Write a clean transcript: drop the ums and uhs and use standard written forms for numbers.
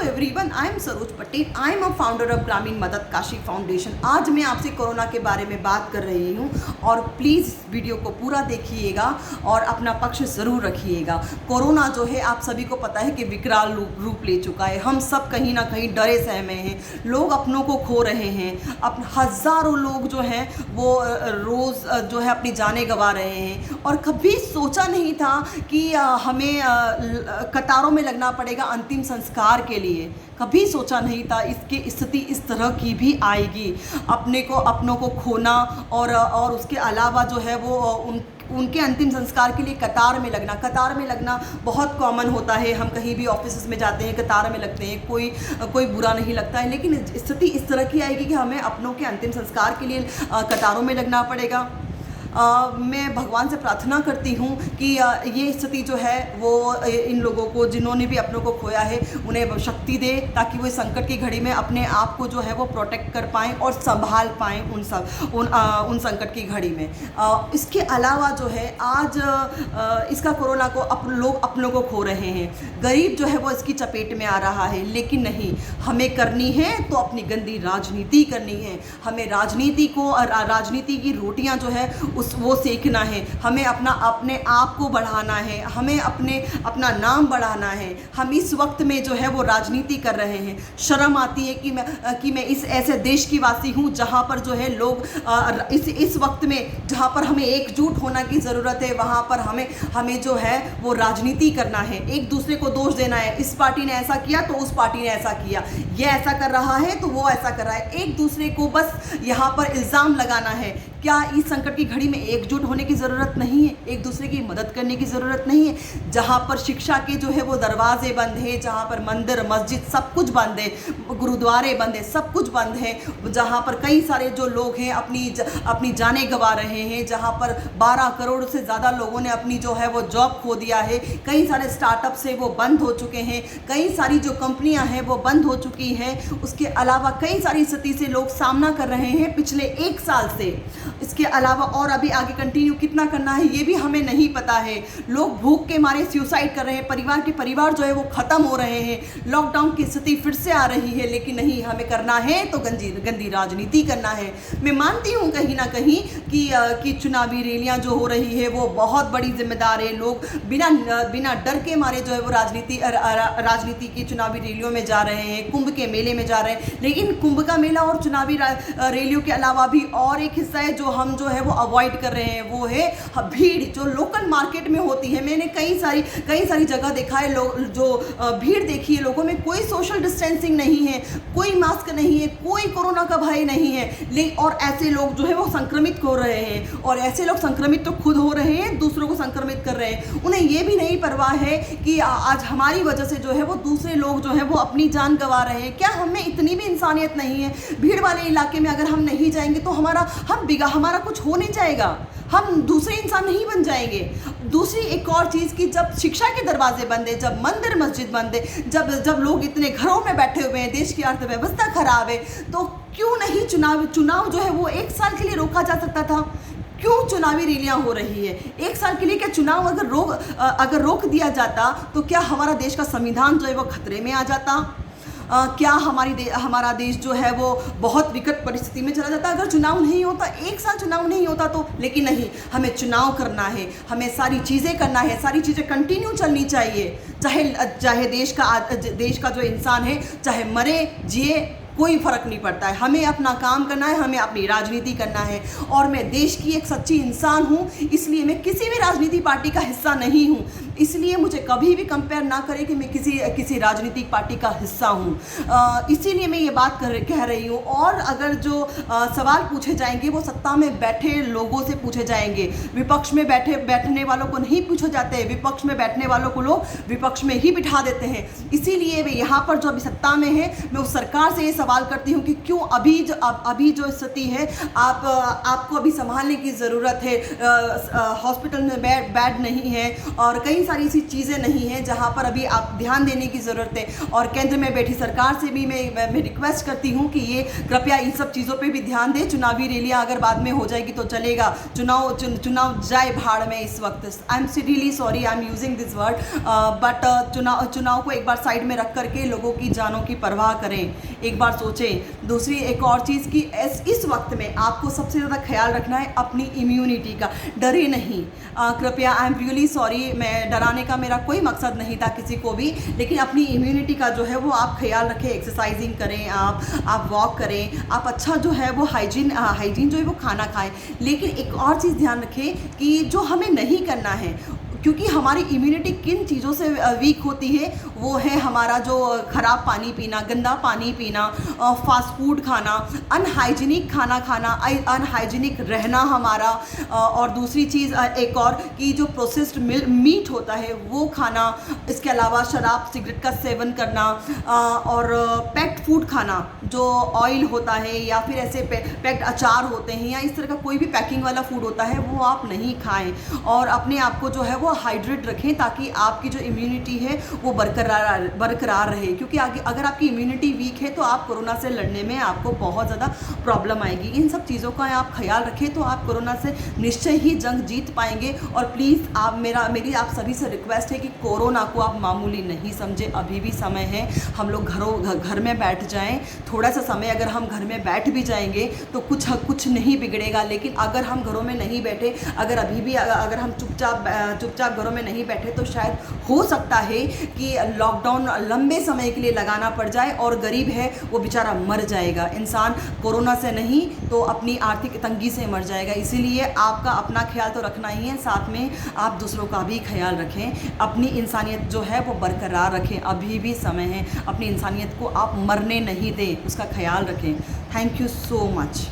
Everyone, I am Saroj Patel. I am a founder of ग्रामीण मदद Kashi foundation. आज मैं आपसे कोरोना के बारे में बात कर रही हूँ और प्लीज़ वीडियो को पूरा देखिएगा और अपना पक्ष ज़रूर रखिएगा। कोरोना जो है आप सभी को पता है कि विकराल रूप ले चुका है। हम सब कहीं ना कहीं डरे सहमे हैं, लोग अपनों को खो रहे हैं। हज़ारों लोग जो हैं वो रोज़ जो है अपनी जानें गंवा रहे हैं और कभी सोचा नहीं था कि हमें कतारों में लगना पड़ेगा अंतिम संस्कार के लिए। कभी सोचा नहीं था इसकी स्थिति इस तरह की भी आएगी। अपनों को खोना और उसके अलावा जो है वो उनके अंतिम संस्कार के लिए कतार में लगना बहुत कॉमन होता है। हम कहीं भी ऑफिस में जाते हैं, कतार में लगते हैं, कोई बुरा नहीं लगता है। लेकिन स्थिति इस तरह की आएगी कि हमें अपनों के अंतिम संस्कार के लिए कतारों में लगना पड़ेगा। मैं भगवान से प्रार्थना करती हूँ कि ये स्थिति जो है वो इन लोगों को, जिन्होंने भी अपनों को खोया है, उन्हें शक्ति दे ताकि वो इस संकट की घड़ी में अपने आप को जो है वो प्रोटेक्ट कर पाएँ और संभाल पाएँ उन संकट की घड़ी में। इसके अलावा जो है आज इसका कोरोना को लोग अपनों को खो रहे हैं। गरीब जो है वो इसकी चपेट में आ रहा है, लेकिन नहीं, हमें करनी है तो अपनी गंदी राजनीति करनी है। हमें राजनीति की रोटियाँ जो है वो सीखना है। हमें अपने आप को बढ़ाना है, हमें अपना नाम बढ़ाना है। हम इस वक्त में जो है वो राजनीति कर रहे हैं। शर्म आती है कि मैं इस ऐसे देश की वासी हूँ जहाँ पर जो है लोग इस वक्त में जहाँ पर हमें एकजुट होना की ज़रूरत है, वहाँ पर हमें जो है वो राजनीति करना है। एक दूसरे को दोष देना है, इस पार्टी ने ऐसा किया तो उस पार्टी ने ऐसा किया, ये ऐसा कर रहा है तो वो ऐसा कर रहा है। एक दूसरे को बस यहाँ पर इल्ज़ाम लगाना है। क्या इस संकट की घड़ी में एकजुट होने की ज़रूरत नहीं है? एक दूसरे की मदद करने की ज़रूरत नहीं है? जहाँ पर शिक्षा के जो है वो दरवाजे बंद है, जहाँ पर मंदिर मस्जिद सब कुछ बंद है, गुरुद्वारे बंद है, सब कुछ बंद है, जहाँ पर कई सारे जो लोग हैं अपनी जानें गंवा रहे हैं, जहाँ पर 12 करोड़ से ज़्यादा लोगों ने अपनी जो है वो जॉब खो दिया है, कई सारे स्टार्टअप्स है वो बंद हो चुके हैं, कई सारी जो कंपनियाँ हैं वो बंद हो चुकी हैं। उसके अलावा कई सारी स्थिति से लोग सामना कर रहे हैं पिछले 1 साल से। इसके अलावा और अभी आगे कंटिन्यू कितना करना है ये भी हमें नहीं पता है। लोग भूख के मारे सुसाइड कर रहे हैं, परिवार जो है वो ख़त्म हो रहे हैं। लॉकडाउन की स्थिति फिर से आ रही है, लेकिन नहीं, हमें करना है तो गंदी राजनीति करना है। मैं मानती हूँ कहीं ना कहीं कि चुनावी रैलियाँ जो हो रही है वो बहुत बड़ी जिम्मेदार है। लोग बिना डर के मारे जो है वो राजनीति की चुनावी रैलियों में जा रहे हैं, कुंभ के मेले में जा रहे हैं। लेकिन कुंभ का मेला और चुनावी रैलियों के अलावा भी और एक हिस्सा है जो हम जो है वो अवॉइड कर रहे हैं, वो है भीड़ जो लोकल मार्केट में होती है। मैंने कई सारी जगह देखा है, भीड़ देखी है लोगों में। कोई सोशल डिस्टेंसिंग नहीं है, कोई मास्क नहीं है, कोई कोरोना का भय नहीं है, और ऐसे लोग जो है वो संक्रमित हो रहे हैं। और ऐसे लोग संक्रमित तो खुद हो रहे हैं, दूसरों को संक्रमित कर रहे हैं। उन्हें ये भी नहीं परवाह है कि आज हमारी वजह से जो है वो दूसरे लोग जो है वो अपनी जान गंवा रहे हैं। क्या हमें इतनी भी इंसानियत नहीं है? भीड़ वाले इलाके में अगर हम नहीं जाएंगे तो हमारा कुछ हो नहीं जाएगा, हम दूसरे इंसान नहीं बन जाएंगे। दूसरी एक और चीज़ कि जब शिक्षा के दरवाजे बंद है, जब मंदिर मस्जिद बंद है, जब लोग इतने घरों में बैठे हुए हैं, देश की अर्थव्यवस्था खराब है, तो क्यों नहीं चुनाव जो है वो 1 साल के लिए रोका जा सकता था? क्यों चुनावी रैलियां हो रही है 1 साल के लिए? क्या चुनाव अगर रोक दिया जाता तो क्या हमारा देश का संविधान जो है वो खतरे में आ जाता? क्या हमारा देश जो है वो बहुत विकट परिस्थिति में चला जाता अगर चुनाव नहीं होता? 1 साल चुनाव नहीं होता तो। लेकिन नहीं, हमें चुनाव करना है, हमें सारी चीज़ें करना है, सारी चीज़ें कंटिन्यू चलनी चाहिए। चाहे देश का जो इंसान है, चाहे मरे जिए, कोई फ़र्क नहीं पड़ता है। हमें अपना काम करना है, हमें अपनी राजनीति करना है। और मैं देश की एक सच्ची इंसान हूँ, इसलिए मैं किसी भी राजनीतिक पार्टी का हिस्सा नहीं हूँ। इसलिए मुझे कभी भी कंपेयर ना करें कि मैं किसी राजनीतिक पार्टी का हिस्सा हूँ। इसीलिए मैं ये बात कह रही हूँ। और अगर जो सवाल पूछे जाएंगे वो सत्ता में बैठे लोगों से पूछे जाएंगे, विपक्ष में बैठने वालों को नहीं पूछे जाते हैं। विपक्ष में बैठने वालों को लोग विपक्ष में ही बिठा देते हैं। इसीलिए वे यहाँ पर जो अभी सत्ता में है, मैं उस सरकार से ये सवाल करती हूँ कि क्यों अभी जो स्थिति है आपको अभी संभालने की ज़रूरत है। हॉस्पिटल में बेड नहीं है और कई सारी ऐसी चीज़ें नहीं हैं जहाँ पर अभी आप ध्यान देने की ज़रूरत है। और केंद्र में बैठी सरकार से भी मैं रिक्वेस्ट करती हूँ कि ये कृपया इन सब चीज़ों पे भी ध्यान दें। चुनावी रैलियाँ अगर बाद में हो जाएगी तो चलेगा, चुनाव जाए भाड़ में इस वक्त। I am really sorry, I am using this word, but चुनाव को एक बार साइड में रख करके लोगों की जानों की परवाह करें, एक बार सोचें। दूसरी एक और चीज़ कि इस वक्त में आपको सबसे ज़्यादा ख्याल रखना है अपनी इम्यूनिटी का। डरे नहीं, कृपया, आई एम रियली सॉरी, मैं डराने का मेरा कोई मकसद नहीं था किसी को भी, लेकिन अपनी इम्यूनिटी का जो है वो आप ख्याल रखें। एक्सरसाइजिंग करें, आप वॉक करें, आप अच्छा जो है वो हाइजीन जो है वो खाना खाएं। लेकिन एक और चीज़ ध्यान रखें कि जो हमें नहीं करना है, क्योंकि हमारी इम्यूनिटी किन चीज़ों से वीक होती है, वो है हमारा जो ख़राब पानी पीना, गंदा पानी पीना, फास्ट फूड खाना, अनहाइजीनिक खाना खाना, अनहाइजीनिक रहना हमारा, और दूसरी चीज़ एक और कि जो प्रोसेस्ड मीट होता है वो खाना, इसके अलावा शराब सिगरेट का सेवन करना, और पैक्ड फूड खाना, जो ऑयल होता है या फिर ऐसे पैक्ड अचार होते हैं या इस तरह का कोई भी पैकिंग वाला फूड होता है वो आप नहीं खाएं। और अपने आप को जो है वो हाइड्रेट रखें ताकि आपकी जो इम्यूनिटी है वो बरकरार रहे, क्योंकि आगे अगर आपकी इम्यूनिटी वीक है तो आप कोरोना से लड़ने में आपको बहुत ज़्यादा प्रॉब्लम आएगी। इन सब चीज़ों का आप ख्याल रखें तो आप कोरोना से निश्चय ही जंग जीत पाएंगे। और प्लीज़ मेरी आप सभी से रिक्वेस्ट है कि कोरोना को आप मामूली नहीं समझें, अभी भी समय है। हम लोग घर में बैठ जाएं, थोड़ा सा समय अगर हम घर में बैठ भी जाएंगे तो कुछ नहीं बिगड़ेगा। लेकिन अगर हम घरों में नहीं बैठे, अगर हम चुपचाप घरों में नहीं बैठे तो शायद हो सकता है कि लॉकडाउन लंबे समय के लिए लगाना पड़ जाए और गरीब है वो बेचारा मर जाएगा। इंसान कोरोना से नहीं तो अपनी आर्थिक तंगी से मर जाएगा। इसीलिए आपका अपना ख्याल तो रखना ही है, साथ में आप दूसरों का भी ख्याल रखें, अपनी इंसानियत जो है वो बरकरार रखें। अभी भी समय है, अपनी इंसानियत को आप मरने नहीं दें, उसका ख्याल रखें। Thank you so much.